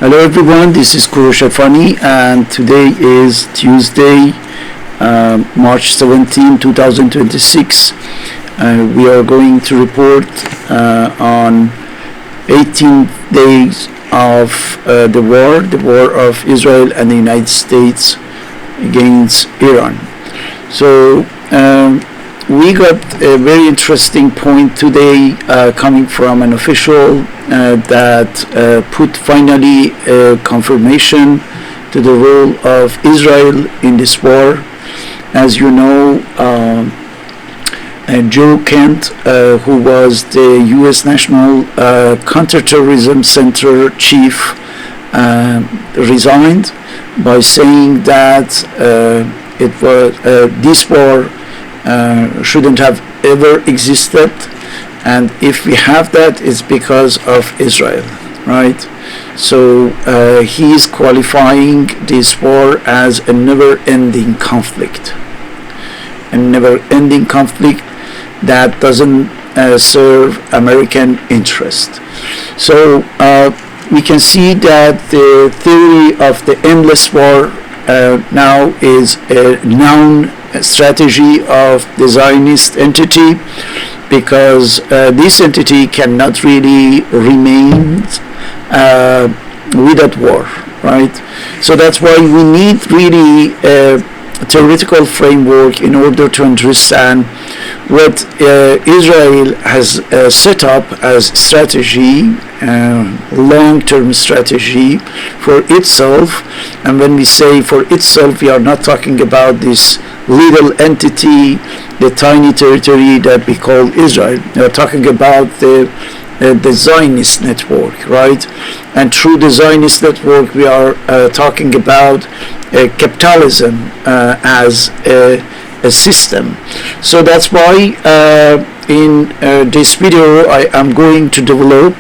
Hello everyone, this is Korosh Erfani and today is Tuesday, March 17, 2026. We are going to report on 18 days of the war of Israel and the United States against Iran. So we got a very interesting point today coming from an official that put finally a confirmation to the role of Israel in this war. As you know, Joe Kent, who was the U.S. National Counterterrorism Center chief, resigned by saying that this war shouldn't have ever existed, and if we have that, it's because of Israel, right? So he is qualifying this war as a never-ending conflict, that doesn't serve American interest. So we can see that the theory of the endless war now is a known strategy of the Zionist entity, because this entity cannot really remain without war, right? So that's why we need really a theoretical framework in order to understand what Israel has set up as strategy, long-term strategy for itself. And when we say for itself, we are not talking about this little entity, the tiny territory that we call Israel. We are talking about the Zionist network, right? And through the Zionist network, we are talking about capitalism as a system. So that's why in this video I am going to develop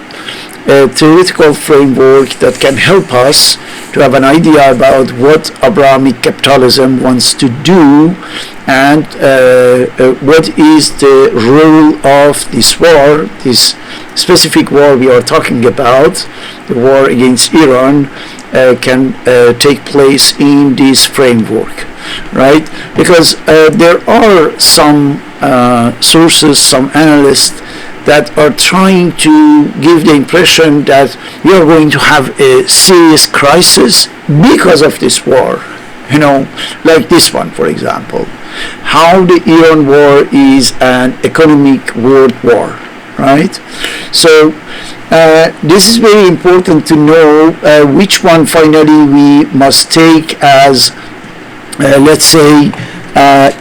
a theoretical framework that can help us to have an idea about what Abrahamic capitalism wants to do, and what is the role of this war, this specific war we are talking about, the war against Iran, can take place in this framework, right? Because there are some sources, some analysts that are trying to give the impression that we are going to have a serious crisis because of this war. You know, like this one, for example. How the Iran war is an economic world war, right? So this is very important to know which one finally we must take as, let's say,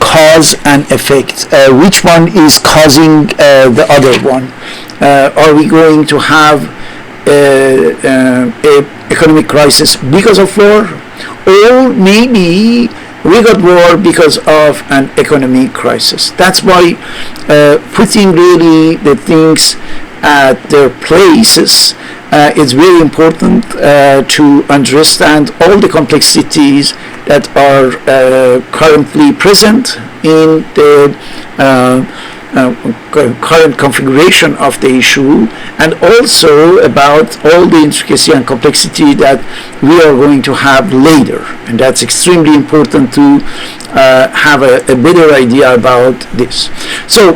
cause and effect. Which one is causing the other one? Are we going to have a economic crisis because of war, or maybe we got war because of an economic crisis? That's why putting really the things at their places is very important to understand all the complexities that are currently present in the current configuration of the issue, and also about all the intricacy and complexity that we are going to have later. And that's extremely important to have a better idea about this. So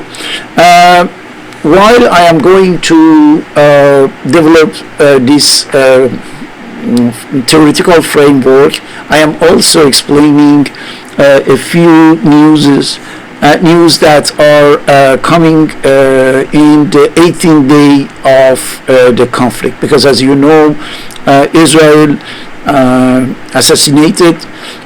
while I am going to develop this theoretical framework, I am also explaining a few news that are coming in the 18th day of the conflict, because as you know, Israel assassinated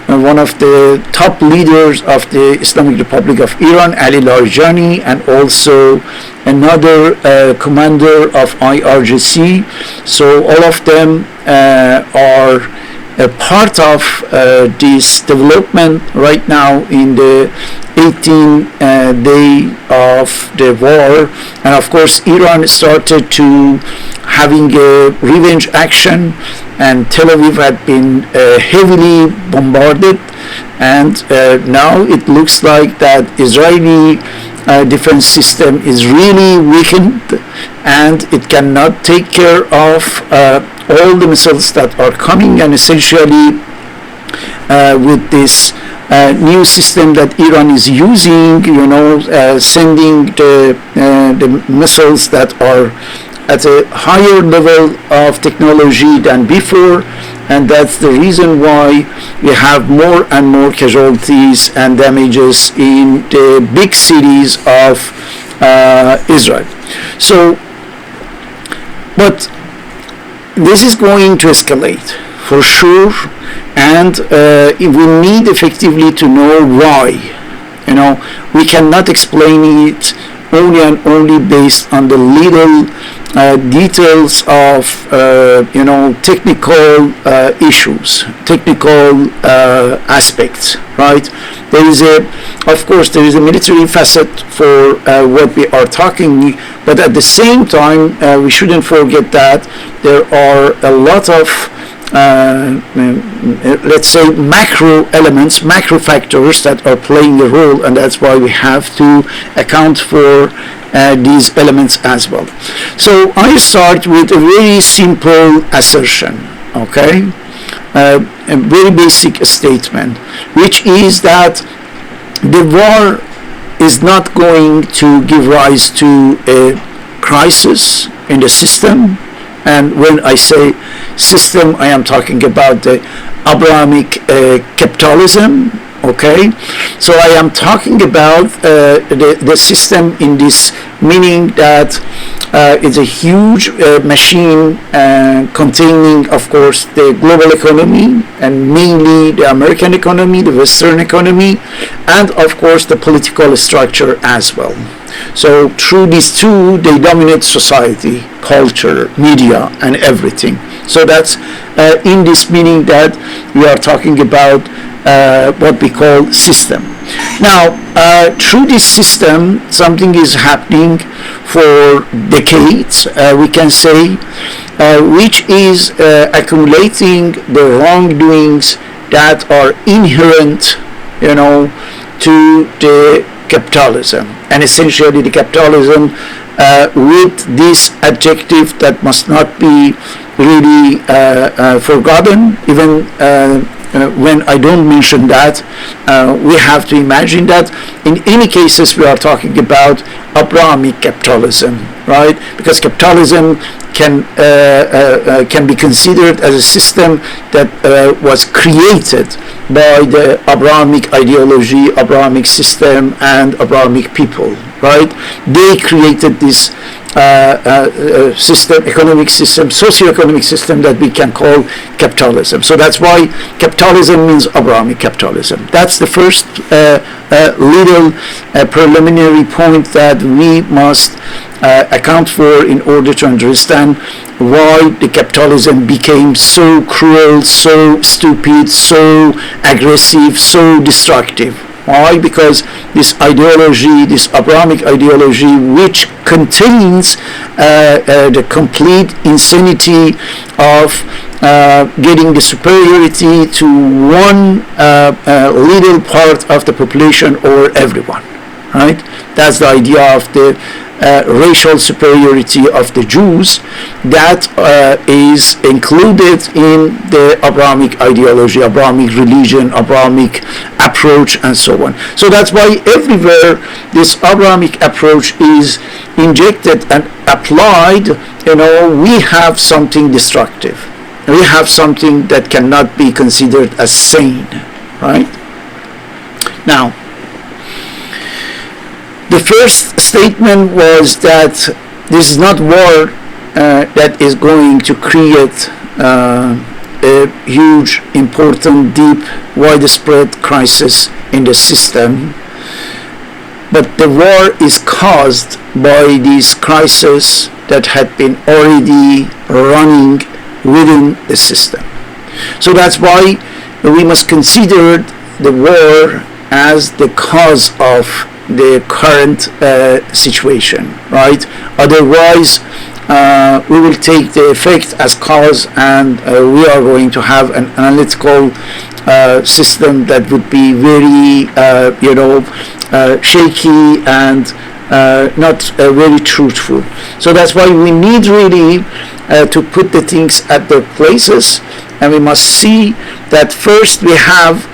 one of the top leaders of the Islamic Republic of Iran, Ali Larijani, and also another commander of IRGC. So all of them are a part of this development right now in the 18th day of the war. And of course, Iran started to having a revenge action, and Tel Aviv had been heavily bombarded, and now it looks like that Israeli defense system is really weakened, and it cannot take care of all the missiles that are coming, and essentially with this new system that Iran is using, sending the missiles that are at a higher level of technology than before, and that's the reason why we have more and more casualties and damages in the big cities of Israel. So, but this is going to escalate for sure, and we need effectively to know why. We cannot explain it only and only based on the little details of technical issues, technical aspects, right? Of course there is a military facet for what we are talking, but at the same time we shouldn't forget that there are a lot of let's say macro elements, macro factors that are playing a role, and that's why we have to account for these elements as well. So I start with a very simple assertion, okay, a very basic statement, which is that the war is not going to give rise to a crisis in the system. And when I say system, I am talking about the Abrahamic capitalism, okay? So I am talking about the system in this meaning that it's a huge machine containing, of course, the global economy, and mainly the American economy, the Western economy, and of course the political structure as well. So through these two, they dominate society, culture, media, and everything. So that's in this meaning that we are talking about what we call system. Now, through this system, something is happening for decades, we can say, which is accumulating the wrongdoings that are inherent, to the capitalism. And essentially the capitalism with this adjective that must not be really forgotten, even when I don't mention that, we have to imagine that in any cases we are talking about Abrahamic capitalism, right? Because capitalism can be considered as a system that was created by the Abrahamic ideology, Abrahamic system, and Abrahamic people, right? They created this system, economic system, socio-economic system that we can call capitalism. So that's why capitalism means Abrahamic capitalism. That's the first little preliminary point that we must account for in order to understand why the capitalism became so cruel, so stupid, so aggressive, so destructive. Why? Because this ideology, this Abrahamic ideology, which contains the complete insanity of getting the superiority to one little part of the population over everyone, right? That's the idea of the racial superiority of the Jews that is included in the Abrahamic ideology, Abrahamic religion, Abrahamic approach, and so on. So that's why everywhere this Abrahamic approach is injected and applied, we have something destructive. We have something that cannot be considered as sane, right? Now, the first statement was that this is not war that is going to create a huge, important, deep, widespread crisis in the system, but the war is caused by this crisis that had been already running within the system. So that's why we must consider the war as the cause of the current situation, right? Otherwise, we will take the effect as cause, and we are going to have an analytical system that would be very, shaky and not very truthful. So that's why we need really to put the things at their places, and we must see that first we have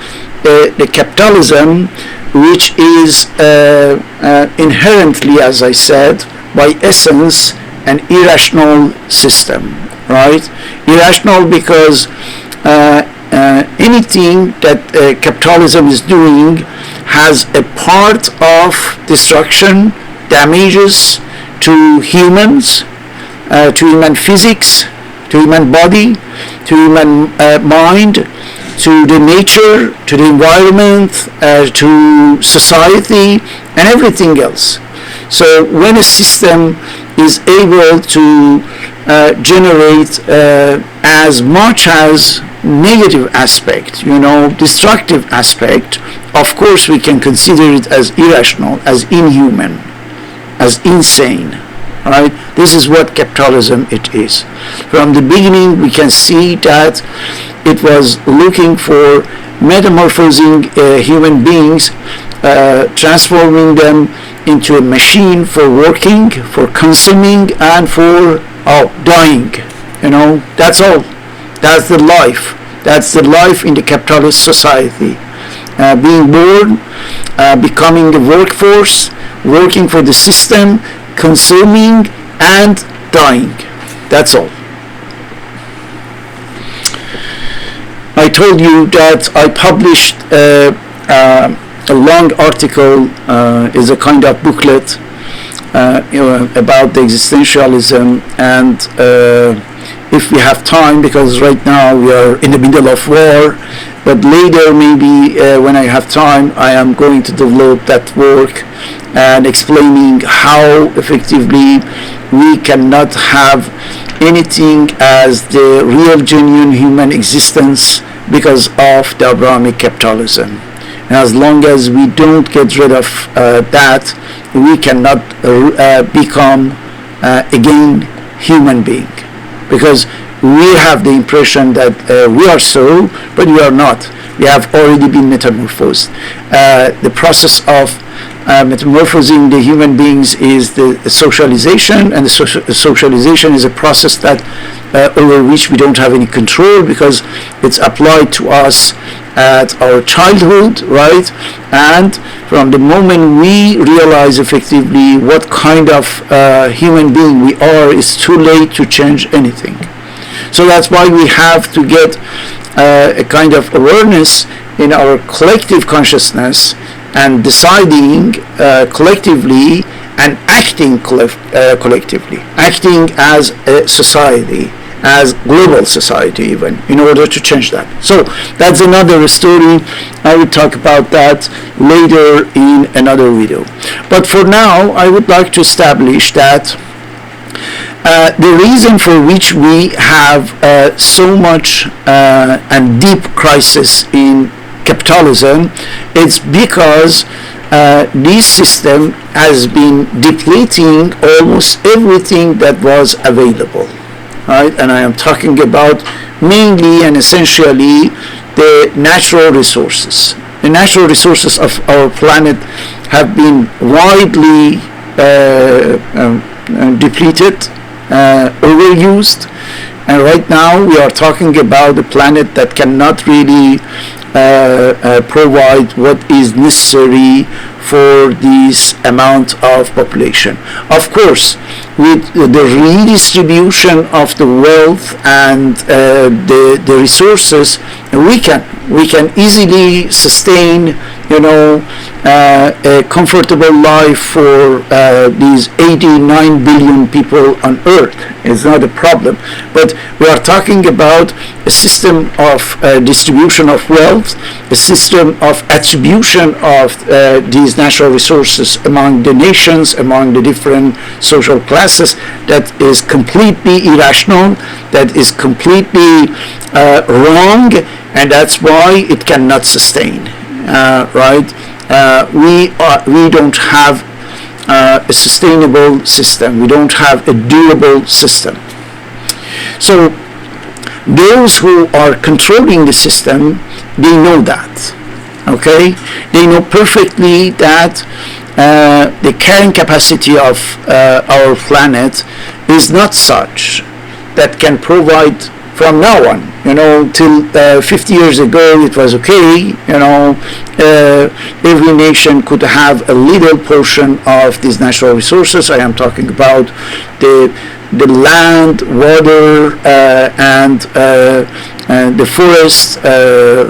the capitalism, which is inherently, as I said, by essence, an irrational system, right? Irrational because anything that capitalism is doing has a part of destruction, damages to humans, to human physics, to human body, to human mind, to the nature, to the environment, to society, and everything else. So when a system is able to generate as much as negative aspect, destructive aspect, of course we can consider it as irrational, as inhuman, as insane, right? This is what capitalism it is. From the beginning we can see that it was looking for metamorphosing human beings, transforming them into a machine for working, for consuming, and for dying. That's all. That's the life. That's the life in the capitalist society. Being born, becoming a workforce, working for the system, consuming, and dying. That's all. I told you that I published a long article, is a kind of booklet about the existentialism, and if we have time, because right now we are in the middle of war, but later maybe when I have time I am going to develop that work and explaining how effectively we cannot have anything as the real genuine human existence because of the Abrahamic capitalism. And as long as we don't get rid of that, we cannot become again human being, because we have the impression that we are so, but we are not. We have already been metamorphosed. The process of metamorphosing the human beings is the socialization, and the socialization is a process that over which we don't have any control, because it's applied to us at our childhood, right? And from the moment we realize effectively what kind of human being we are, it's too late to change anything. So that's why we have to get a kind of awareness in our collective consciousness, and deciding collectively and acting collectively, acting as a society, as global society even, in order to change that. So that's another story. I will talk about that later in another video. But for now, I would like to establish that the reason for which we have so much and deep crisis in capitalism, it's because this system has been depleting almost everything that was available, right? And I am talking about mainly and essentially the natural resources. The natural resources of our planet have been widely depleted, overused, and right now we are talking about a planet that cannot really provide what is necessary for this amount of population. Of course, with the redistribution of the wealth and the resources, we can easily sustain, a comfortable life for these 89 billion people on Earth. It's not a problem. But we are talking about a system of distribution of wealth, a system of attribution of these natural resources among the nations, among the different social classes, that is completely irrational, that is completely wrong, and that's why it cannot sustain. Right? We don't have a sustainable system. We don't have a durable system. So those who are controlling the system, they know that. Okay? They know perfectly that the carrying capacity of our planet is not such that can provide from now on. Till 50 years ago it was okay. Every nation could have a little portion of these natural resources. I am talking about the land, water, and the forest, the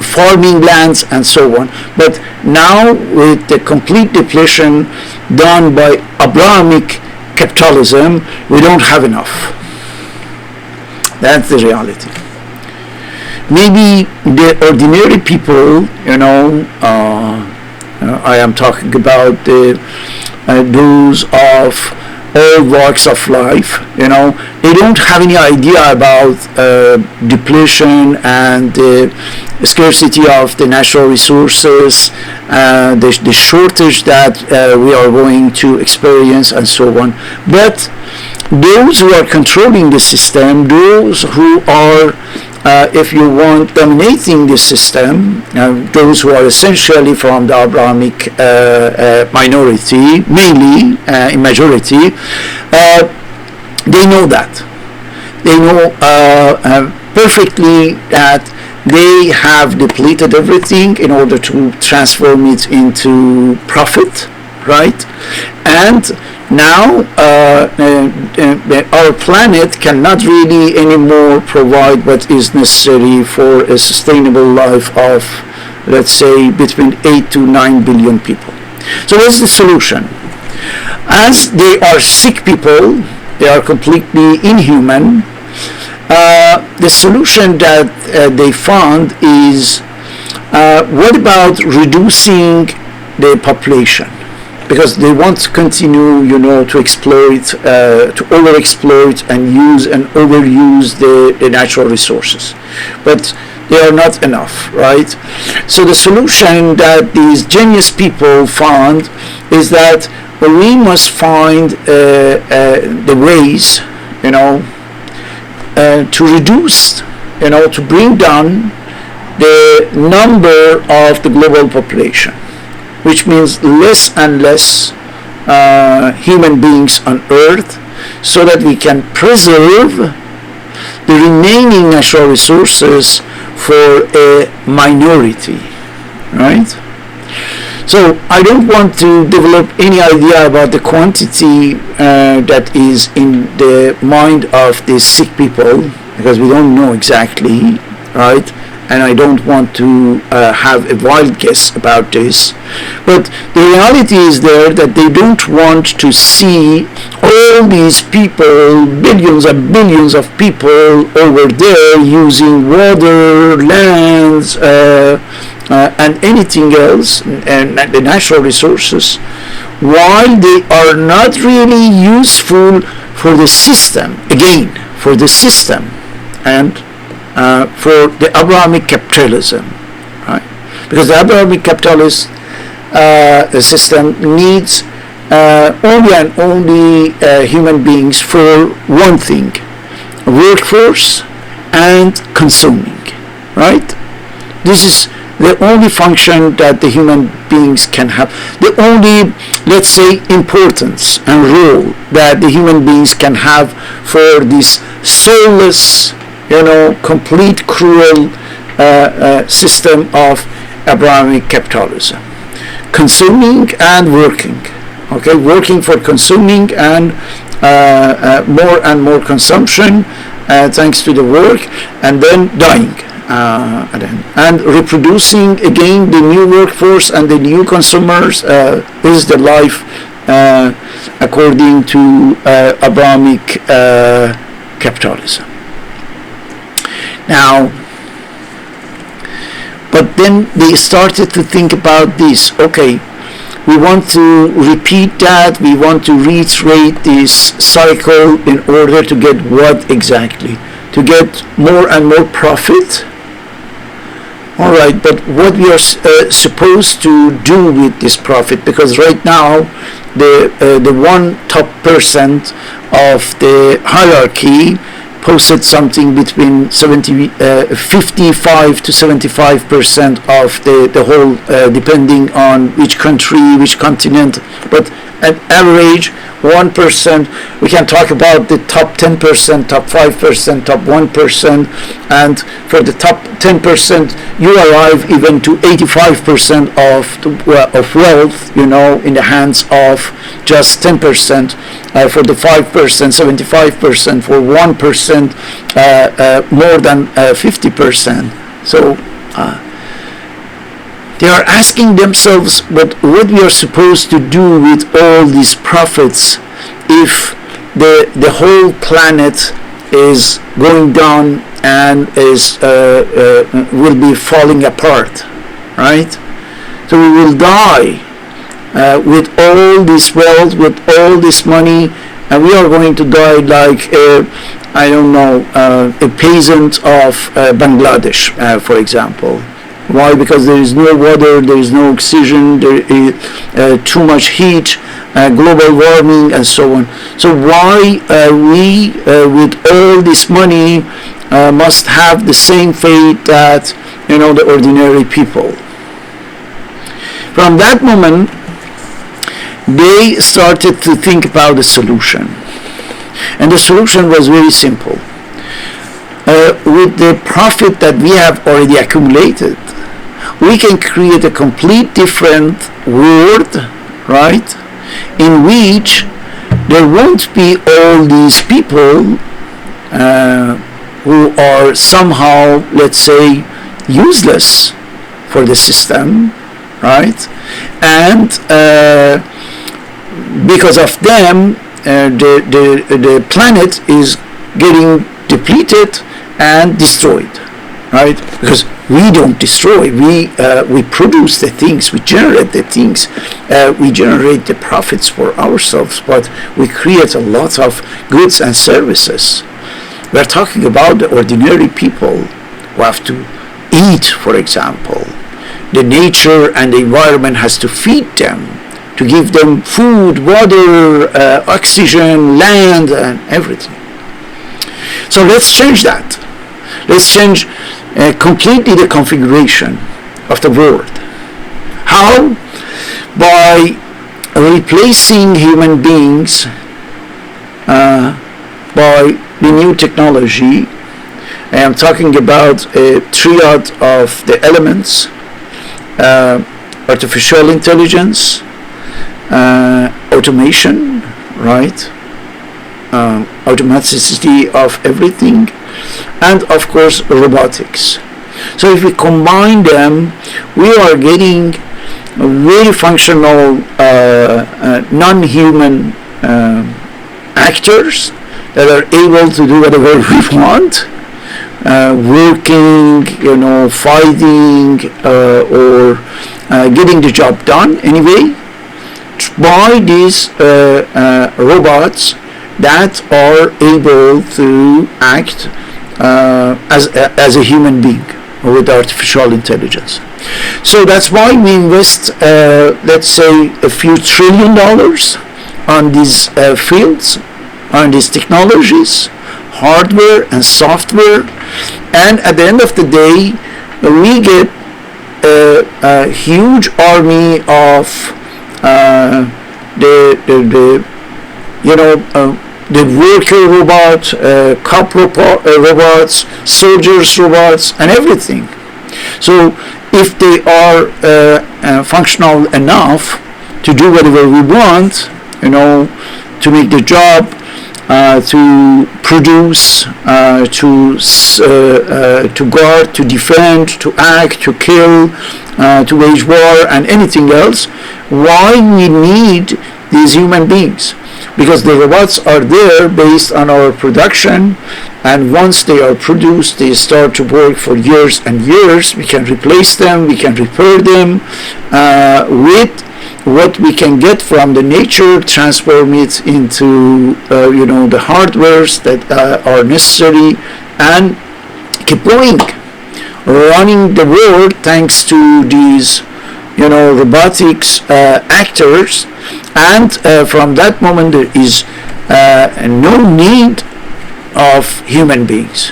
farming lands, and so on. But now, with the complete depletion done by Abrahamic capitalism, we don't have enough. That's the reality. Maybe the ordinary people, I am talking about those of all walks of life, they don't have any idea about depletion and the scarcity of the natural resources, the shortage that we are going to experience, and so on. But those who are controlling the system, those who are, if you want, dominating the system, those who are essentially from the Abrahamic minority, mainly in majority, they know that. They know perfectly that they have depleted everything in order to transform it into profit, right? And now our planet cannot really anymore provide what is necessary for a sustainable life of, let's say, between 8 to 9 billion people. So what's the solution? As they are sick people, they are completely inhuman, the solution that they found is, what about reducing the population? Because they want to continue, to exploit, to overexploit and use and overuse the natural resources. But they are not enough, right? So the solution that these genius people found is that we must find the ways, to reduce, to bring down the number of the global population, which means less and less human beings on Earth, so that we can preserve the remaining natural resources for a minority, right? So I don't want to develop any idea about the quantity that is in the mind of these sick people, because we don't know exactly, right? And I don't want to have a wild guess about this. But the reality is there that they don't want to see all these people, billions and billions of people over there using water, lands, and anything else, and the natural resources, while they are not really useful for the system, again, for the system, and for the Abrahamic capitalism, right? Because the Abrahamic capitalist system needs only and only human beings for one thing: workforce and consuming, right? This is the only function that the human beings can have, the only, let's say, importance and role that the human beings can have for this soulless, complete cruel system of Abrahamic capitalism. Consuming and working. Okay, working for consuming and more and more consumption thanks to the work, and then dying. And reproducing again the new workforce and the new consumers. This is the life according to Abrahamic capitalism. Now, but then they started to think about this. Okay, we want to repeat that, we want to reiterate this cycle in order to get what exactly? To get more and more profit. All right, but what we are supposed to do with this profit? Because right now, the one top percent of the hierarchy posted something between 55 to 75% of the whole, depending on which country, which continent, but at average 1%. We can talk about the top 10%, top 5%, top 1%, and for the top 10%, you arrive even to 85% of wealth, in the hands of just 10%. For the 5%, 75%. For 1%, more than 50%. So they are asking themselves, but what we are supposed to do with all these profits if the whole planet is going down and will be falling apart, right? So we will die with all this wealth, with all this money, and we are going to die like a peasant of Bangladesh, for example. Why? Because there is no water, there is no oxygen, there is too much heat, global warming, and so on. So why we, with all this money, must have the same fate that the ordinary people? From that moment, they started to think about the solution, and the solution was very simple. With the profit that we have already accumulated, we can create a complete different world, right, in which there won't be all these people who are somehow, let's say, useless for the system, right? And because of them, the planet is getting depleted and destroyed, right? Because we don't destroy, we produce the things, we generate the things, we generate the profits for ourselves, but we create a lot of goods and services. We're talking about the ordinary people who have to eat, for example. The nature and the environment has to feed them, to give them food, water, oxygen, land, and everything. So let's change that. Let's change completely the configuration of the world. How? By replacing human beings by the new technology. I am talking about a triad of the elements: artificial intelligence, automation, right? Automaticity of everything, and of course robotics. So if we combine them, we are getting very functional non-human actors that are able to do whatever we want, working, fighting, or getting the job done anyway, by these robots that are able to act as a human being with artificial intelligence. So that's why we invest, let's say, a few $1 trillion on these fields, on these technologies, hardware and software, and at the end of the day, we get a huge army of the worker robot, cop robots, soldiers robots, and everything. So if they are functional enough to do whatever we want, to make the job, to produce, to guard, to defend, to act, to kill, to wage war, and anything else, why we need these human beings? Because the robots are there based on our production, and once they are produced, they start to work for years and years. We can replace them, we can repair them with what we can get from the nature, transform it into the hardwares that are necessary, and keep going, running the world thanks to these robotics actors. And from that moment, there is no need of human beings.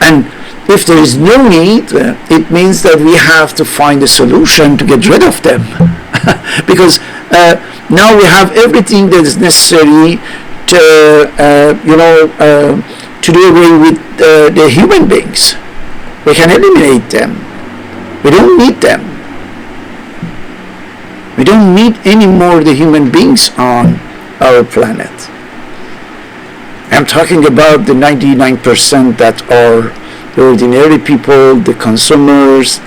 And if there is no need, it means that we have to find a solution to get rid of them. Because now we have everything that is necessary to do away with the human beings. We can eliminate them. We don't need them. We don't need any more the human beings on our planet. I'm talking about the 99% that are the ordinary people, the consumers,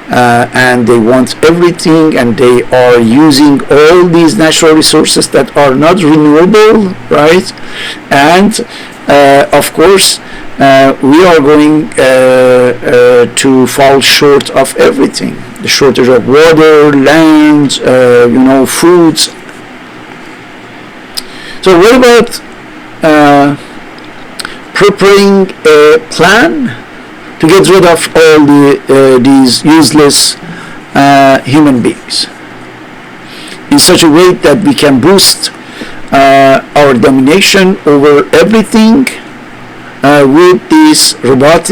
and they want everything, and they are using all these natural resources that are not renewable, right? And of course, we are going to fall short of everything. The shortage of water, land, foods. So what about preparing a plan to get rid of all these useless human beings in such a way that we can boost our domination over everything with these robots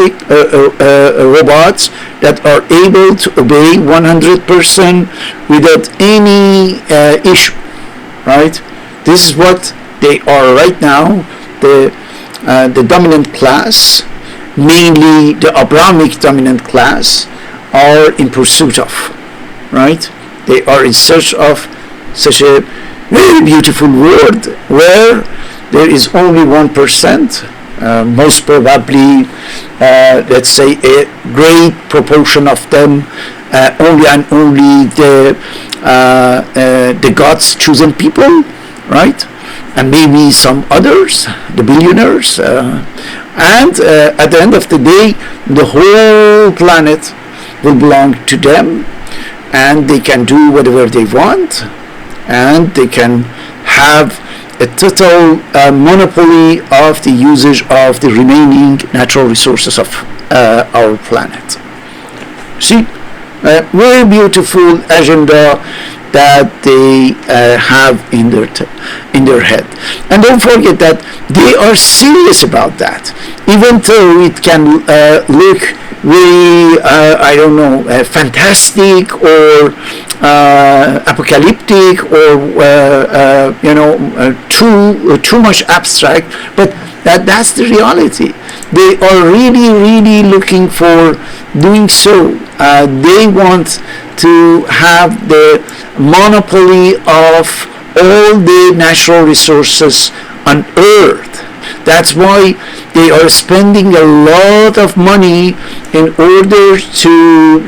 that are able to obey 100% without any issue, right? This is what they are right now. The dominant class, mainly the Abrahamic dominant class, are in pursuit of, right? They are in search of such a very beautiful world where there is only 1%, most probably, let's say a great proportion of them, only and only the God's chosen people, right? And maybe some others, the billionaires, and at the end of the day, the whole planet will belong to them, and they can do whatever they want, and they can have a total monopoly of the usage of the remaining natural resources of our planet. See, a very beautiful agenda that they have in their head. And don't forget that they are serious about that, even though it can look very, fantastic or apocalyptic or too much abstract, but that's the reality. They are really looking for doing so. They want to have the monopoly of all the natural resources on Earth. That's why they are spending a lot of money in order to,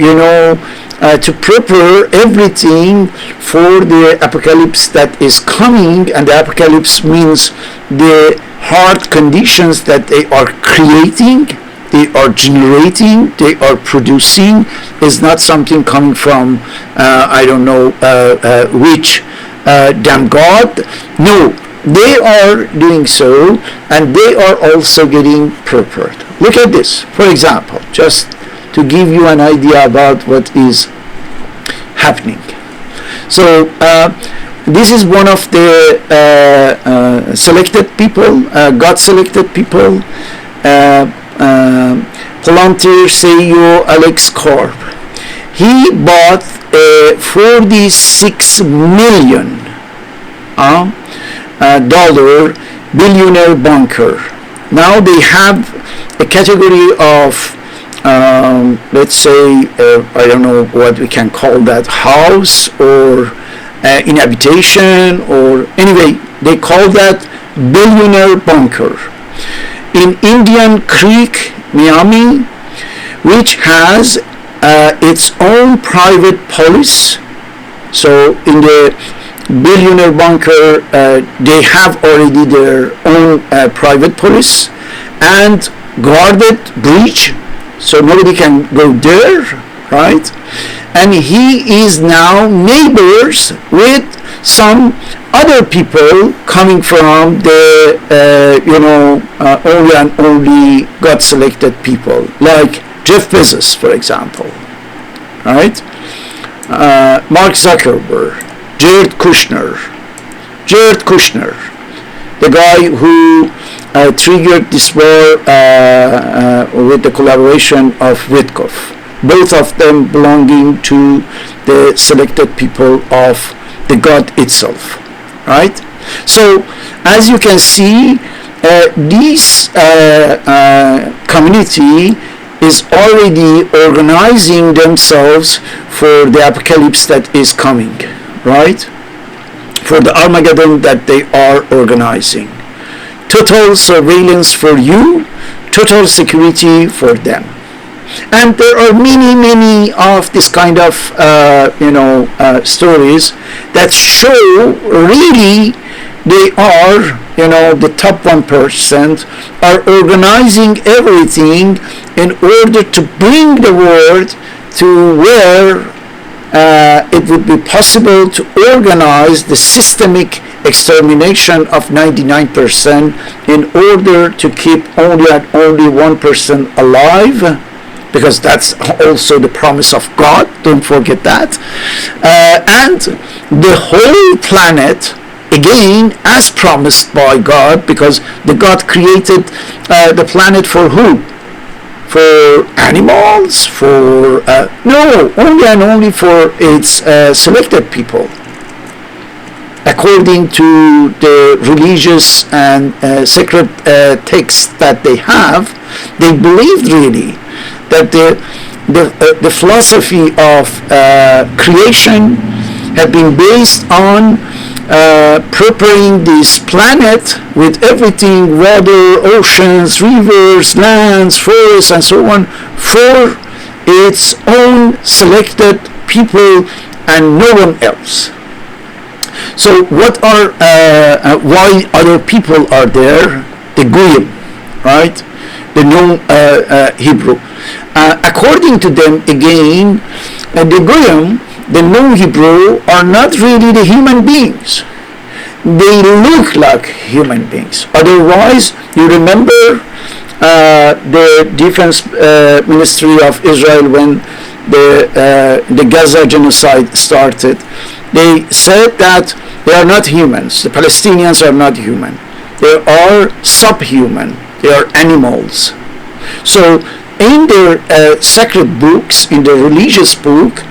to prepare everything for the apocalypse that is coming. And the apocalypse means the hard conditions that they are creating, they are generating, they are producing, is not something coming from, which damn God. No, they are doing so, and they are also getting prepared. Look at this, for example, just to give you an idea about what is happening. So this is one of the selected people, God selected people, Palantir CEO Alex Korb. He bought a $46 million dollar billionaire bunker. Now they have a category of let's say I don't know what we can call that, house or inhabitation, or anyway they call that billionaire bunker in Indian Creek, Miami, which has its own private police. So in the billionaire bunker they have already their own private police and guarded breach, so nobody can go there, right? And he is now neighbors with some other people coming from the only and only God selected people, like Jeff Bezos, for example, right? Mark Zuckerberg, Jared Kushner, the guy who triggered this war with the collaboration of Witkoff, both of them belonging to the selected people of the God itself, right? So, as you can see, this community is already organizing themselves for the apocalypse that is coming, right? For the Armageddon that they are organizing. Total surveillance for you, total security for them. And there are many of this kind of stories that show really they are, the top 1% are organizing everything in order to bring the world to where it would be possible to organize the systemic extermination of 99% in order to keep only 1% alive, because that's also the promise of God, don't forget that. And the whole planet, again, as promised by God, because the God created the planet for who? For animals? For no, only and only for its selected people. According to the religious and sacred texts that they have, they believed really that the philosophy of creation had been based on preparing this planet with everything, water, oceans, rivers, lands, forests, and so on, for its own selected people and no one else. So what are why other people are there? The Goyim, right? The non-Hebrew. According to them, again, the Goyim, the non-Hebrew, are not really the human beings. They look like human beings. Otherwise, you remember the Defense Ministry of Israel when the Gaza genocide started. They said that they are not humans. The Palestinians are not human. They are subhuman. They are animals. So in their sacred books, in the religious book,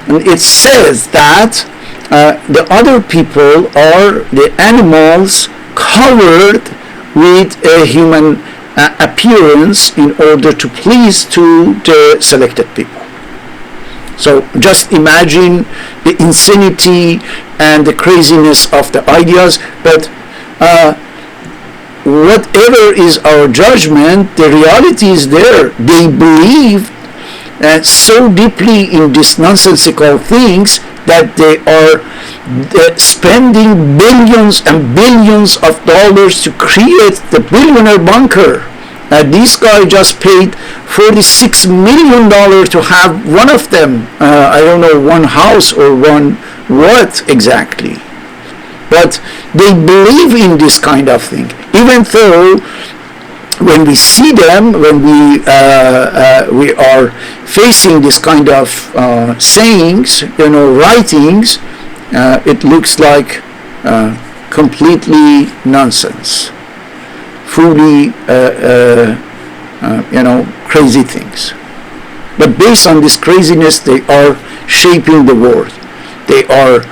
it says that the other people are the animals covered with a human appearance in order to please to the selected people. So just imagine the insanity and the craziness of the ideas, but whatever is our judgment, the reality is there. They believe so deeply in these nonsensical things that they are spending billions and billions of dollars to create the billionaire bunker. This guy just paid $46 million to have one of them. I don't know, one house or one what exactly. But they believe in this kind of thing. Even though when we see them, when we are facing this kind of sayings, writings, it looks like completely nonsense. Fully, crazy things. But based on this craziness, they are shaping the world. They are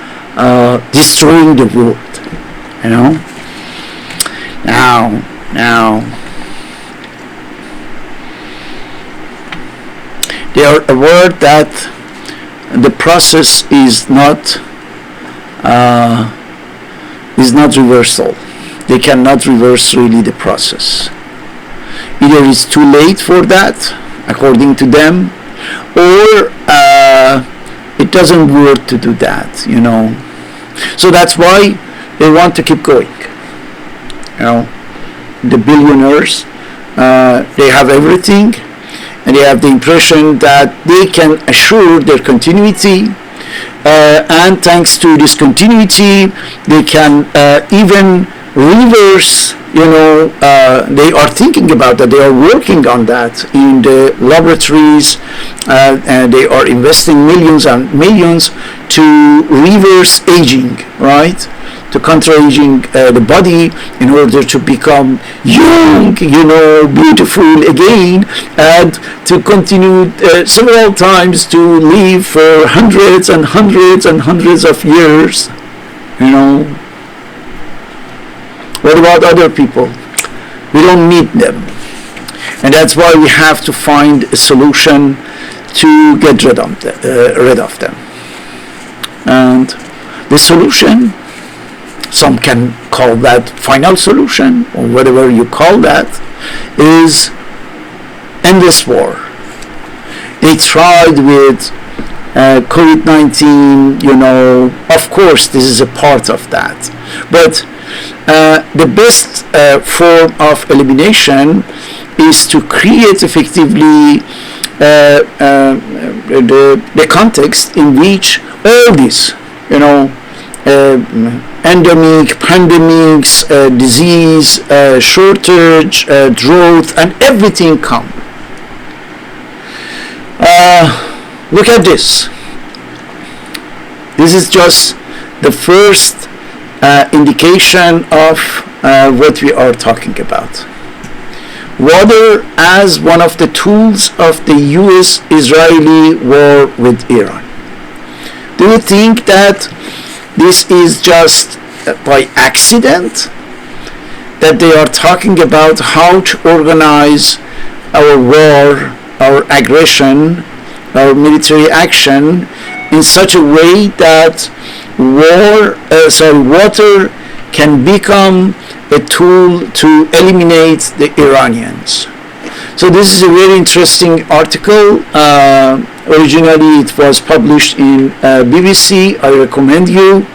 destroying the world. Now, they are aware that the process is not reversal. They cannot reverse really the process. Either it's too late for that, according to them, or it doesn't work to do that, So that's why they want to keep going. The billionaires, they have everything, and they have the impression that they can assure their continuity, and thanks to this continuity, they can even reverse, they are thinking about that, they are working on that in the laboratories, and they are investing millions and millions to reverse aging, right? to counter-aging the body in order to become young, beautiful again, and to continue several times to live for hundreds and hundreds and hundreds of years. What about other people? We don't need them. And that's why we have to find a solution to get rid of them. And the solution, some can call that final solution, or whatever you call that, is endless war. They tried with COVID-19, of course this is a part of that. But the best form of elimination is to create effectively the context in which all this, endemic, pandemics, disease, shortage, drought, and everything come. Look at this. This is just the first indication of what we are talking about. Water as one of the tools of the US-Israeli war with Iran. Do you think that this is just by accident that they are talking about how to organize our war, our aggression, our military action in such a way that water can become a tool to eliminate the Iranians? So this is a very interesting article. Originally it was published in BBC. I recommend you,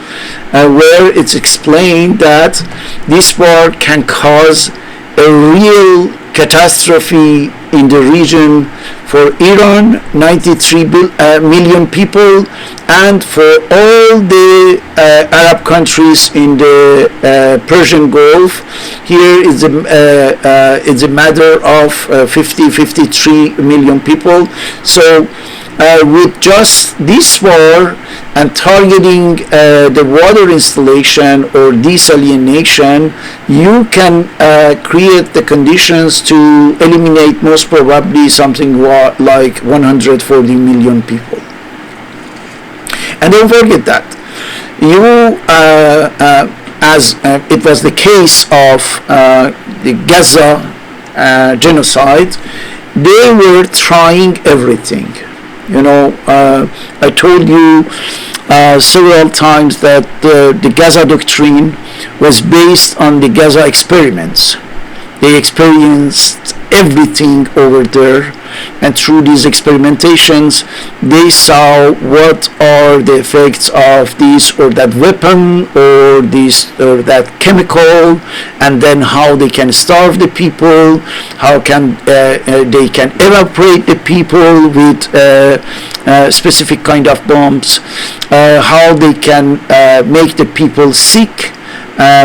where it's explained that this war can cause a real catastrophe in the region for Iran, 93 million people, and for all the Arab countries in the Persian Gulf. Here is it's a matter of 53 million people. So with just this war and targeting the water installation or desalination, you can create the conditions to eliminate most probably something like 140 million people. And don't forget that as it was the case of the Gaza genocide, they were trying everything. I told you several times that the Gaza doctrine was based on the Gaza experiments. They experienced everything over there, and through these experimentations they saw what are the effects of this or that weapon or this or that chemical, and then how they can starve the people, how can they can evaporate the people with specific kind of bombs, how they can make the people sick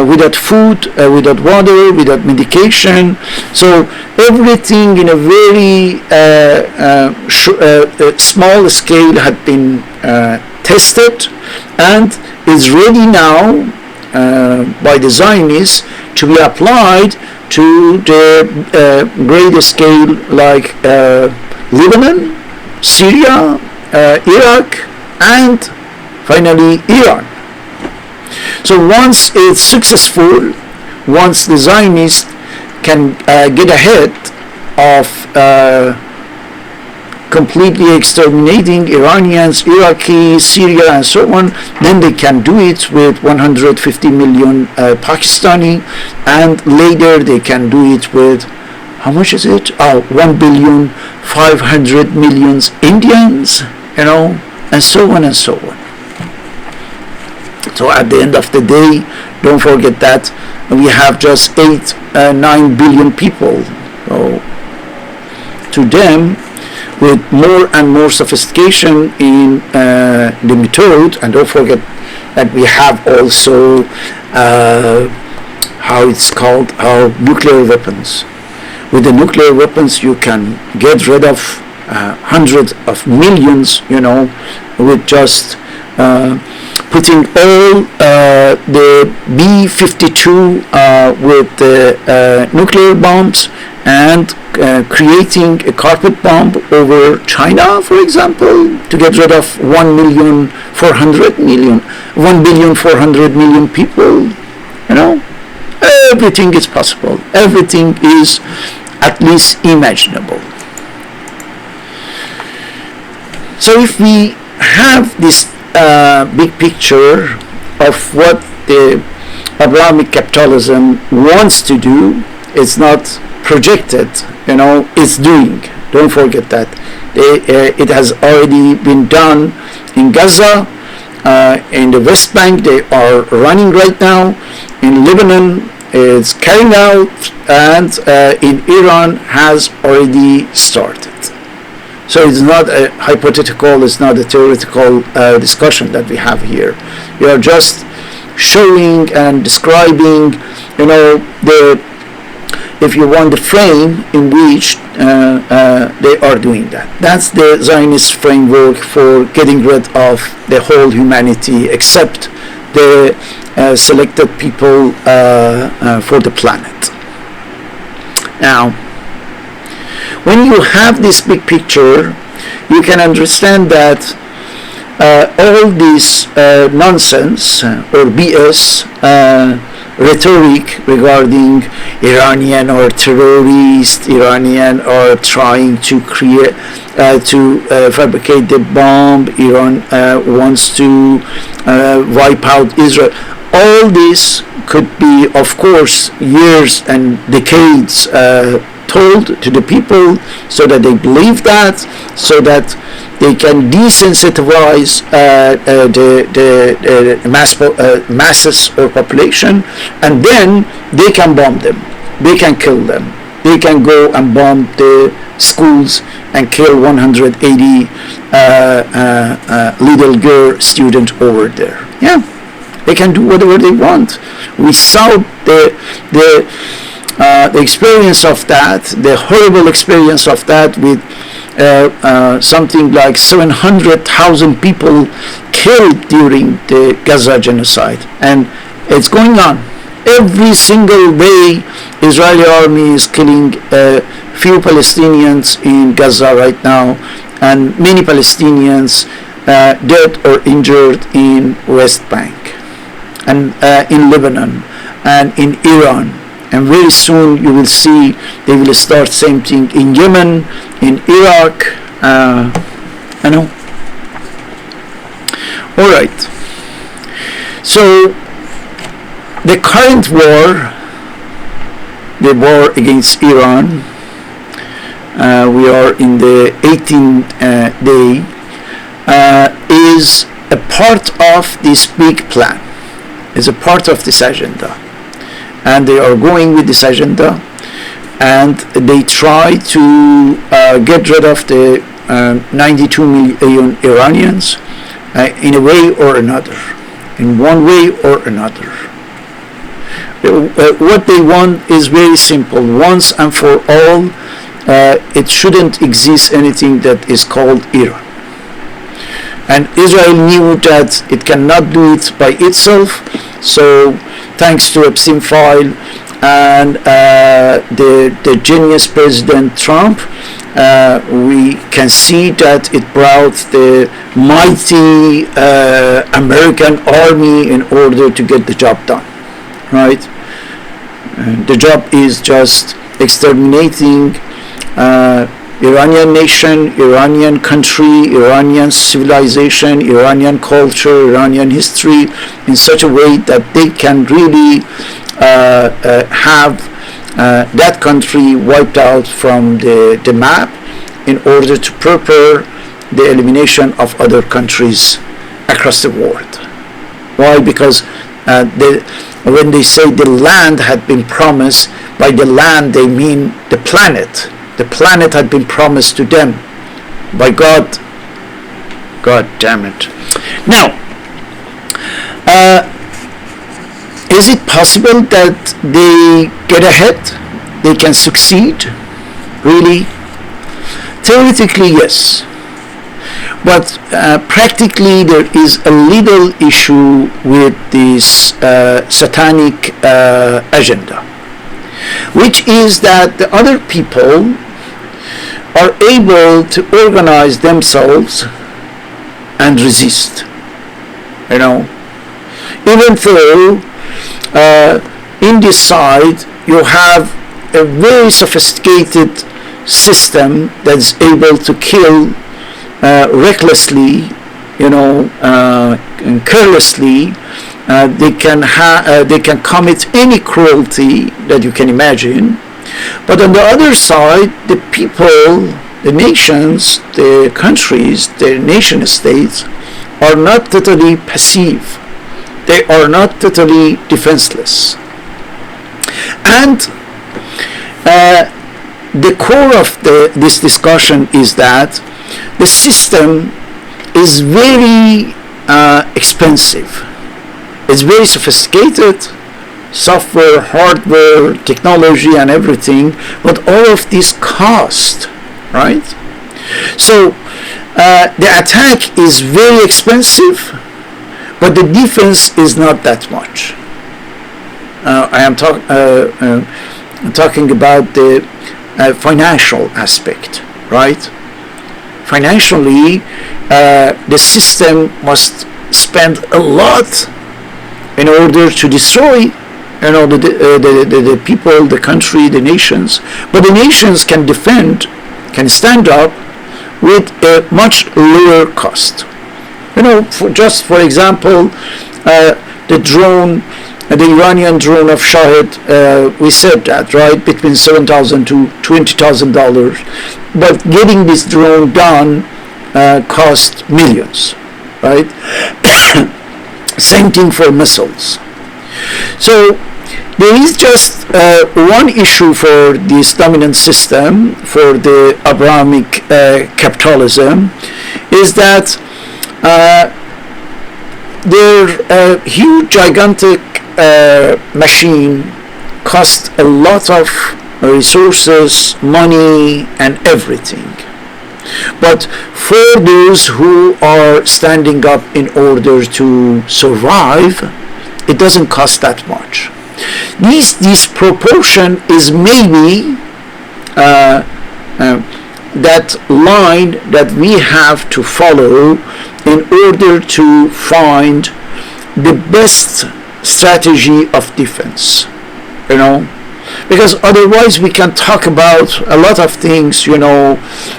without food, without water, without medication. So everything in a very small scale had been tested and is ready now by the Zionists to be applied to the great scale like Lebanon, Syria, Iraq, and finally Iran. So once it's successful, once the Zionists can get ahead of completely exterminating Iranians, Iraqis, Syria, and so on, then they can do it with 150 million Pakistani, and later they can do it with, how much is it? 1,500,000,000 Indians, and so on and so on. So at the end of the day, don't forget that we have just 8-9 billion people. So to them, with more and more sophistication in the method, and don't forget that we have also how it's called, our nuclear weapons. With the nuclear weapons, you can get rid of hundreds of millions, with just putting all the B-52 with the nuclear bombs and creating a carpet bomb over China, for example, to get rid of 1,400,000,000 people. You know, everything is possible. Everything is at least imaginable. So if we have this big picture of what the Abrahamic capitalism wants to do, it's not projected, it's doing. Don't forget that. It has already been done in Gaza, in the West Bank. They are running right now. In Lebanon, it's carrying out, and in Iran has already started. So it's not a hypothetical, it's not a theoretical discussion that we have here. We are just showing and describing, if you want, the frame in which they are doing that. That's the Zionist framework for getting rid of the whole humanity except the selected people for the planet. Now, when you have this big picture, you can understand that all this nonsense or BS rhetoric regarding Iranian or terrorist, Iranian are trying to create, to fabricate the bomb, Iran wants to wipe out Israel. All this could be, of course, years and decades told to the people so that they believe that, so that they can desensitize the masses or population, and then they can bomb them, they can kill them, they can go and bomb the schools and kill 180 little girl student over there. Yeah, they can do whatever they want. We saw the experience of that, the horrible experience of that, with something like 700,000 people killed during the Gaza genocide, and it's going on. Every single day, Israeli army is killing few Palestinians in Gaza right now, and many Palestinians dead or injured in West Bank, and in Lebanon, and in Iran. And very soon you will see they will start same thing in Yemen, in Iraq. All right. So the current war, the war against Iran, we are in the 18th day, is a part of this big plan, is a part of this agenda. And they are going with this agenda, and they try to get rid of the 92 million Iranians in a way or another, in one way or another. What they want is very simple. Once and for all, it shouldn't exist anything that is called Iran. And Israel knew that it cannot do it by itself, so thanks to Epstein file and the genius President Trump, we can see that it brought the mighty American army in order to get the job done, right? The job is just exterminating Iranian nation, Iranian country, Iranian civilization, Iranian culture, Iranian history in such a way that they can really have that country wiped out from the map in order to prepare the elimination of other countries across the world. Why? Because when they say the land had been promised, by the land they mean the planet. The planet had been promised to them by God. God damn it. Now, is it possible that they get ahead? They can succeed? Really? Theoretically, yes. But practically there is a little issue with this satanic agenda, which is that the other people are able to organize themselves and resist. You know, even though in this side you have a very sophisticated system that's able to kill recklessly, you know, and carelessly. They can commit any cruelty that you can imagine. But on the other side, the people, the nations, the countries, the nation states are not totally passive. They are not totally defenseless. And the core of this discussion is that the system is very expensive. It's very sophisticated, software, hardware, technology, and everything, but all of this cost, right? So the attack is very expensive, but the defense is not that much. I am talking about the financial aspect, right? Financially, the system must spend a lot in order to destroy, you know, the people, the country, the nations. But the nations can defend, can stand up with a much lower cost. You know, for example, the drone, the Iranian drone of Shahid, we said that, right, between $7,000 to $20,000. But getting this drone done cost millions, right? Same thing for missiles. So there is just one issue for this dominant system, for the Abrahamic capitalism, is that their huge, gigantic machine cost a lot of resources, money, and everything. But for those who are standing up in order to survive, it doesn't cost that much. This proportion is maybe that line that we have to follow in order to find the best strategy of defense, you know, because otherwise we can talk about a lot of things, you know,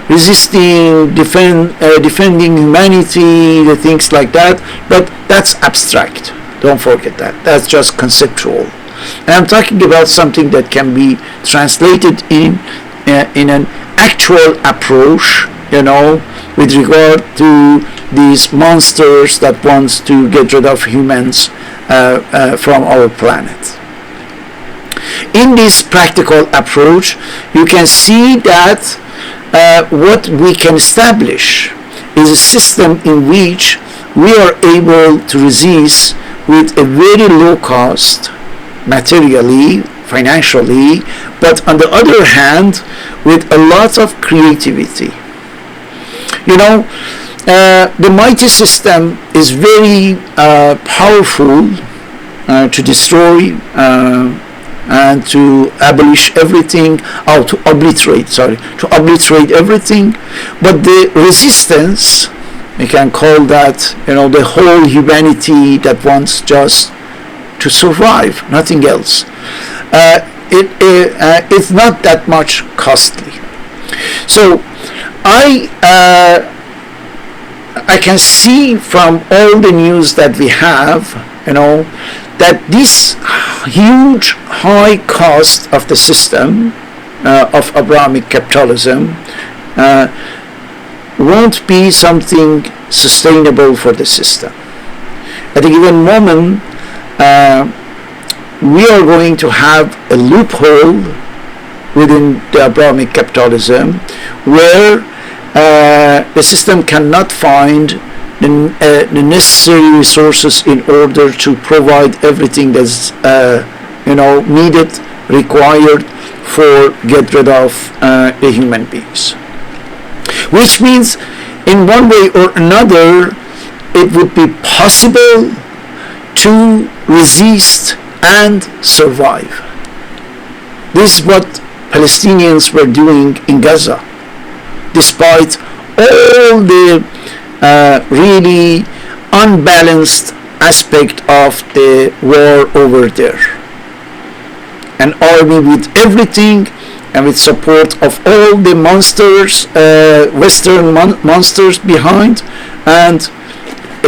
resisting, defending humanity, the things like that, but that's abstract. Don't forget that. That's just conceptual. And I'm talking about something that can be translated in an actual approach, you know, with regard to these monsters that wants to get rid of humans from our planet. In this practical approach, you can see that what we can establish is a system in which we are able to resist with a very low cost, materially, financially, but on the other hand, with a lot of creativity. You know, the mighty system is very powerful to destroy and to abolish everything, to obliterate everything. But the resistance, we can call that, you know, the whole humanity that wants just to survive, nothing else. It's not that much costly. So I can see from all the news that we have, you know, that this huge high cost of the system of Abrahamic capitalism won't be something sustainable for the system. At a given moment, we are going to have a loophole within the Abrahamic capitalism where the system cannot find the necessary resources in order to provide everything that's needed, required for get rid of the human beings. Which means in one way or another, it would be possible to resist and survive. This is what Palestinians were doing in Gaza, despite all the really unbalanced aspect of the war over there. An army with everything and with support of all the monsters, Western monsters behind, and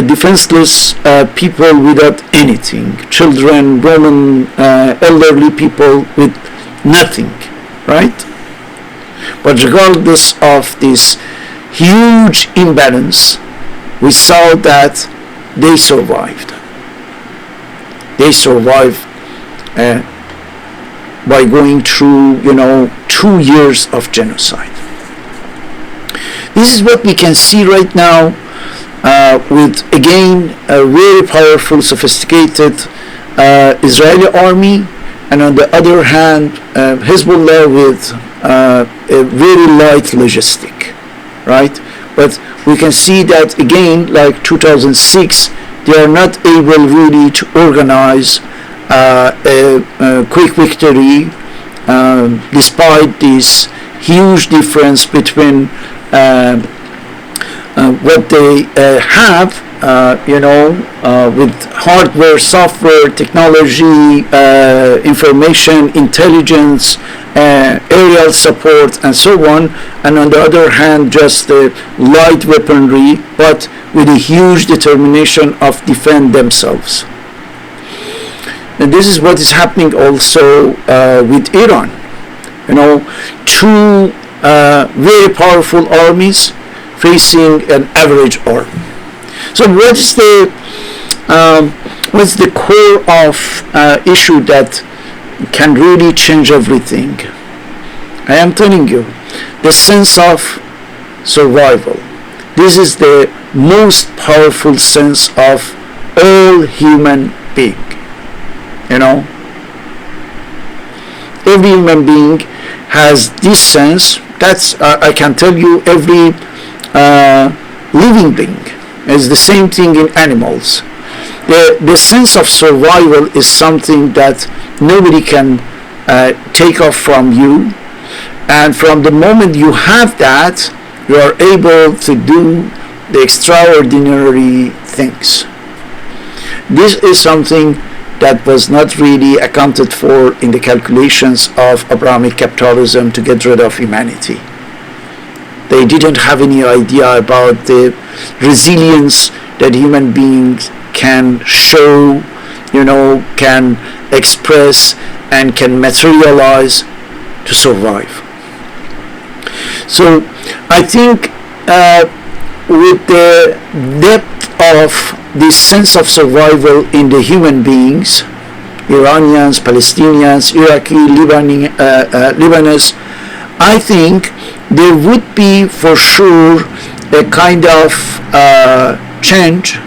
defenseless people without anything, children, women, elderly people with nothing, right? But regardless of this huge imbalance, we saw that they survived. They survived by going through, 2 years of genocide. This is what we can see right now with, again, a very powerful, sophisticated Israeli army, and on the other hand, Hezbollah with a very light logistic, right? But we can see that again, like 2006, they are not able really to organize a quick victory, despite this huge difference between what they have, with hardware, software, technology, information, intelligence, aerial support, and so on, and on the other hand, just light weaponry, but with a huge determination of defend themselves. And this is what is happening also with Iran. Two very powerful armies facing an average army. So what's the core of issue that can really change everything? I am telling you, the sense of survival. This is the most powerful sense of all human being. Every human being has this sense. That's I can tell you, every living being is the same thing in animals. The sense of survival is something that nobody can take off from you, and from the moment you have that, you are able to do the extraordinary things. This is something that was not really accounted for in the calculations of Abrahamic capitalism to get rid of humanity. They didn't have any idea about the resilience that human beings can show, can express, and can materialize to survive. So I think with the depth of this sense of survival in the human beings, Iranians, Palestinians, Iraqi, Lebanese, I think there would be for sure a kind of change,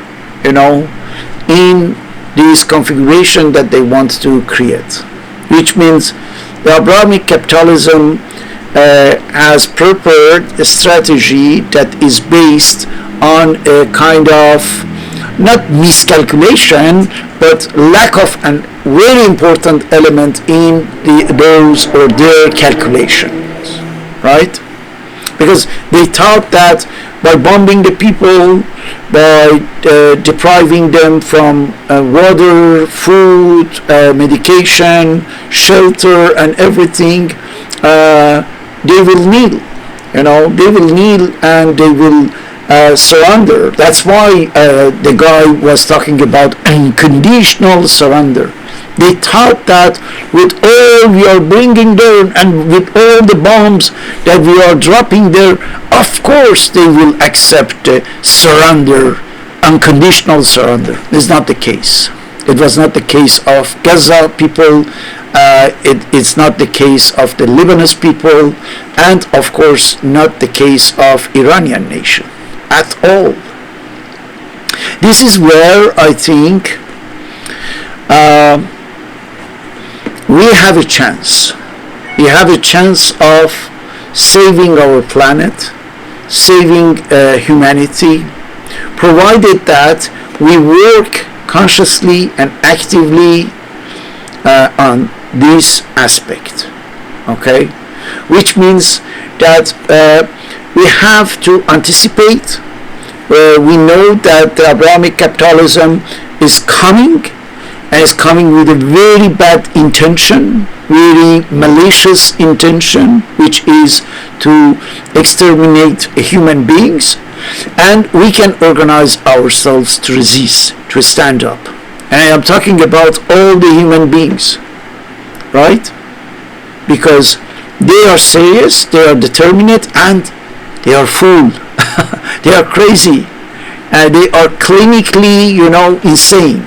in this configuration that they want to create, which means the Abrahamic capitalism has prepared a strategy that is based on a kind of not miscalculation, but lack of a very important element in those or their calculations, right? Because they thought that by bombing the people, by depriving them from water, food, medication, shelter, and everything, they will kneel. They will kneel and they will surrender. That's why the guy was talking about unconditional surrender. They thought that with all we are bringing there and with all the bombs that we are dropping there, of course they will accept surrender, unconditional surrender. This is not the case. It was not the case of Gaza people. It's not the case of the Lebanese people, and of course not the case of Iranian nation at all. This is where I think we have a chance. We have a chance of saving our planet, saving humanity, provided that we work consciously and actively on this aspect. Okay, which means that we have to anticipate. We know that the Abrahamic capitalism is coming, and is coming with a very bad intention, very malicious intention, which is to exterminate human beings, and we can organize ourselves to resist, to stand up. And I'm talking about all the human beings, right? Because they are serious, they are determined, and they are full. They are crazy. They are clinically, insane.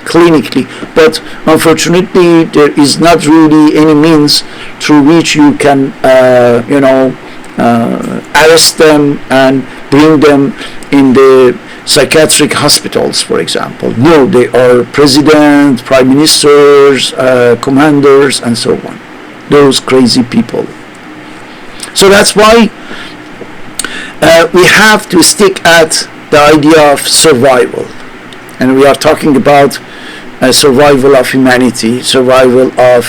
Clinically. But unfortunately, there is not really any means through which you can, arrest them and bring them in the psychiatric hospitals, for example. No, they are president, prime ministers, commanders, and so on. Those crazy people. So that's why we have to stick at the idea of survival. And we are talking about survival of humanity, survival of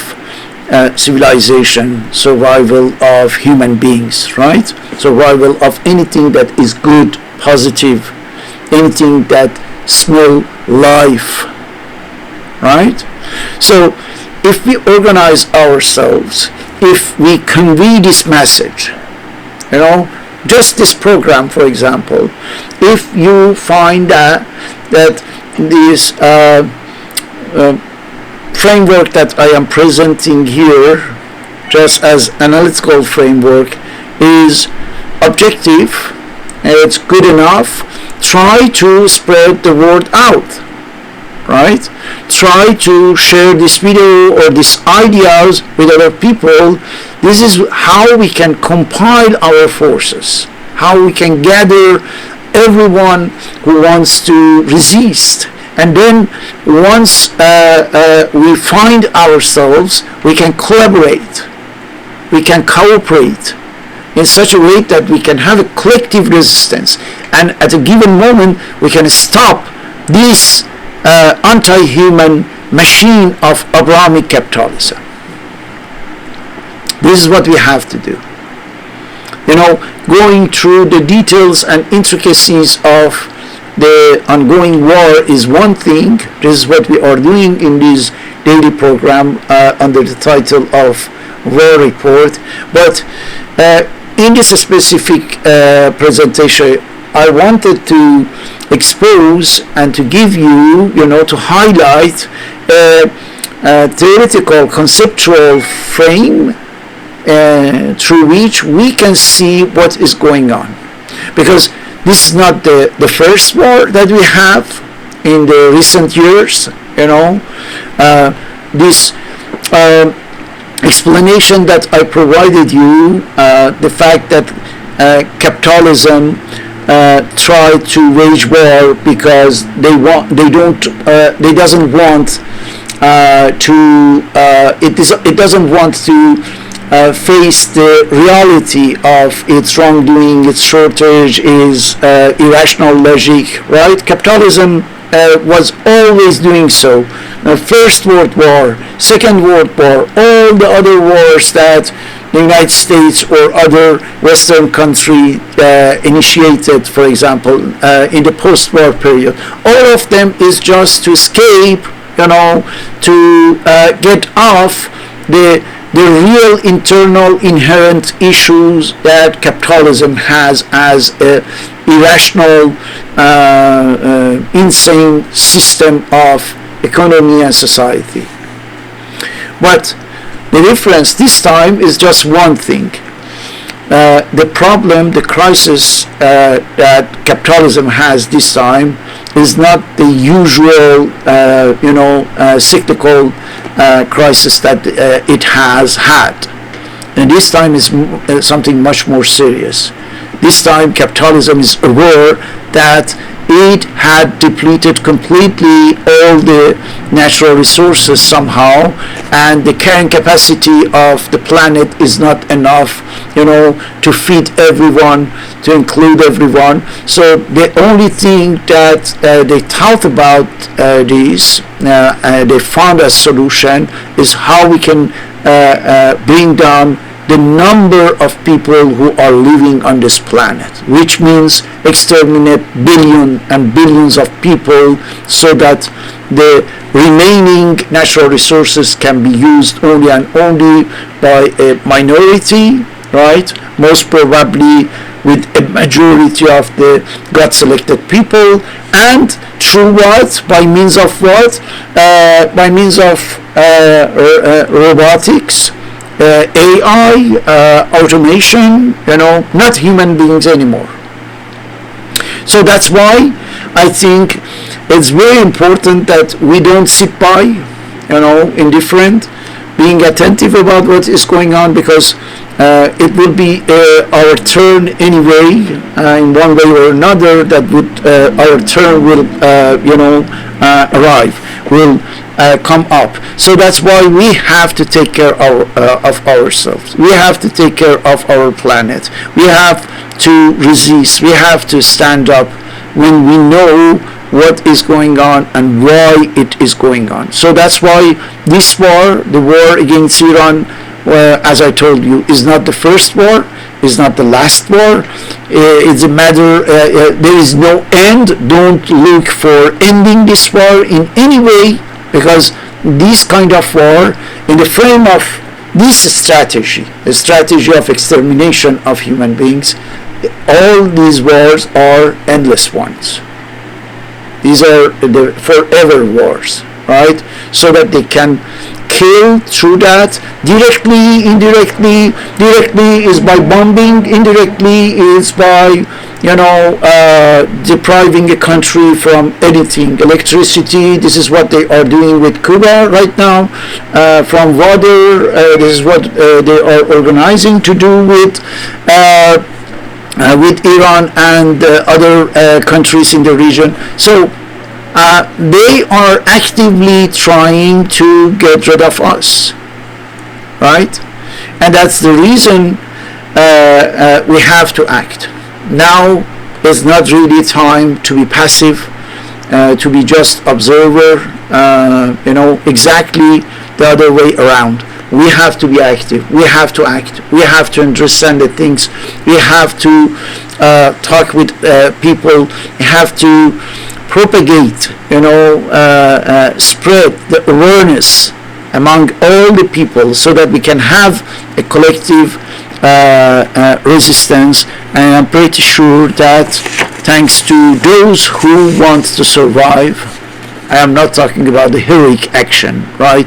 civilization, survival of human beings, right? Survival of anything that is good, positive, anything that smells life, right? So if we organize ourselves, if we convey this message, just this program, for example, if you find that this framework that I am presenting here, just as analytical framework, is objective and it's good enough, try to spread the word out, right? Try to share this video or these ideas with other people. This is how we can compile our forces, how we can gather everyone who wants to resist. And then once we find ourselves, we can collaborate, we can cooperate in such a way that we can have a collective resistance. And at a given moment, we can stop this anti-human machine of Abrahamic capitalism. This is what we have to do. Going through the details and intricacies of the ongoing war is one thing. This is what we are doing in this daily program under the title of War Report. But in this specific presentation, I wanted to expose and to give you, to highlight a theoretical, conceptual frame through which we can see what is going on. Because this is not the first war that we have in the recent years, this explanation that I provided you, the fact that capitalism try to wage war because it doesn't want to face the reality of its wrongdoing, its shortage, its irrational logic, right? Capitalism was always doing so. First World War, Second World War, all the other wars that the United States or other Western country initiated, for example, in the post-war period, all of them is just to escape, to get off the real internal inherent issues that capitalism has as a irrational, insane system of economy and society. But the difference this time is just one thing. The problem, the crisis that capitalism has this time is not the usual, cyclical crisis that it has had. And this time is something much more serious. This time capitalism is aware that it had depleted completely all the natural resources somehow, and the carrying capacity of the planet is not enough, to feed everyone, to include everyone. So the only thing that they thought about they found a solution is how we can bring down the number of people who are living on this planet, which means exterminate billions and billions of people, so that the remaining natural resources can be used only and only by a minority, right? Most probably with a majority of the God-selected people, and through what? By means of what? By means of robotics, AI, automation, not human beings anymore. So that's why I think it's very important that we don't sit by, indifferent, being attentive about what is going on, because it will be our turn anyway, in one way or another, that our turn will, arrive, will come up. So that's why we have to take care of ourselves. We have to take care of our planet. We have to resist. We have to stand up when we know what is going on and why it is going on. So that's why this war, the war against Iran, as I told you, is not the first war, is not the last war. It's a matter, there is no end. Don't look for ending this war in any way, because this kind of war, in the frame of this strategy, the strategy of extermination of human beings, all these wars are endless ones. These are the forever wars, right? So that they can kill through that, directly, indirectly. Directly is by bombing, indirectly is by depriving a country from anything. Electricity, this is what they are doing with Cuba right now. From water, this is what they are organizing to do with Iran and other countries in the region. So they are actively trying to get rid of us, right? And that's the reason we have to act. Now is not really time to be passive, to be just observer, exactly the other way around. We have to be active. We have to act. We have to understand the things. We have to talk with people. We have to propagate, spread the awareness among all the people, so that we can have a collective resistance. And I'm pretty sure that thanks to those who want to survive, I am not talking about the heroic action, right?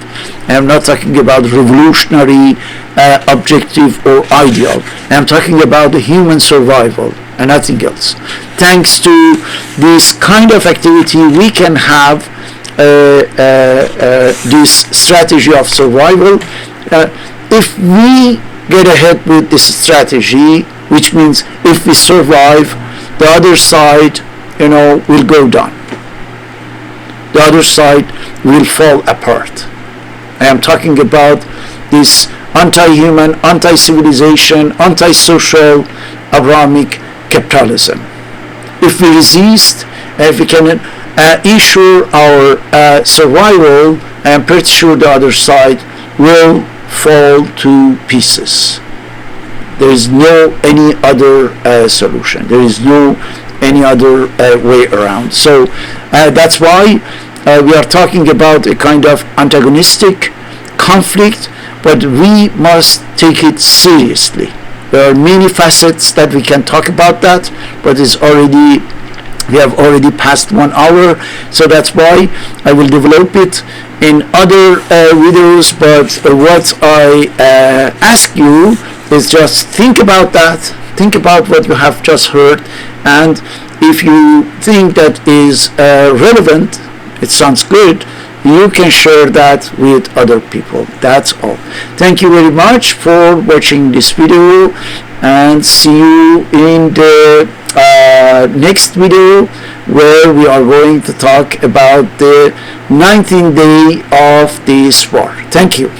I am not talking about revolutionary objective or ideal. I am talking about the human survival and nothing else. Thanks to this kind of activity, we can have this strategy of survival. If we get ahead with this strategy, which means if we survive, the other side, will go down. The other side will fall apart. I am talking about this anti-human, anti-civilization, anti-social, Abrahamic capitalism. If we resist, if we can ensure our survival, I am pretty sure the other side will fall to pieces. There is no any other solution. There is no any other way around. So that's why we are talking about a kind of antagonistic conflict, but we must take it seriously. There are many facets that we can talk about that, but we have already passed 1 hour, so that's why I will develop it in other videos. But what I ask you is just think about that, think about what you have just heard, and if you think that is relevant, it sounds good, you can share that with other people. That's all. Thank you very much for watching this video, and see you in the next video, where we are going to talk about the 19th day of this war. Thank you.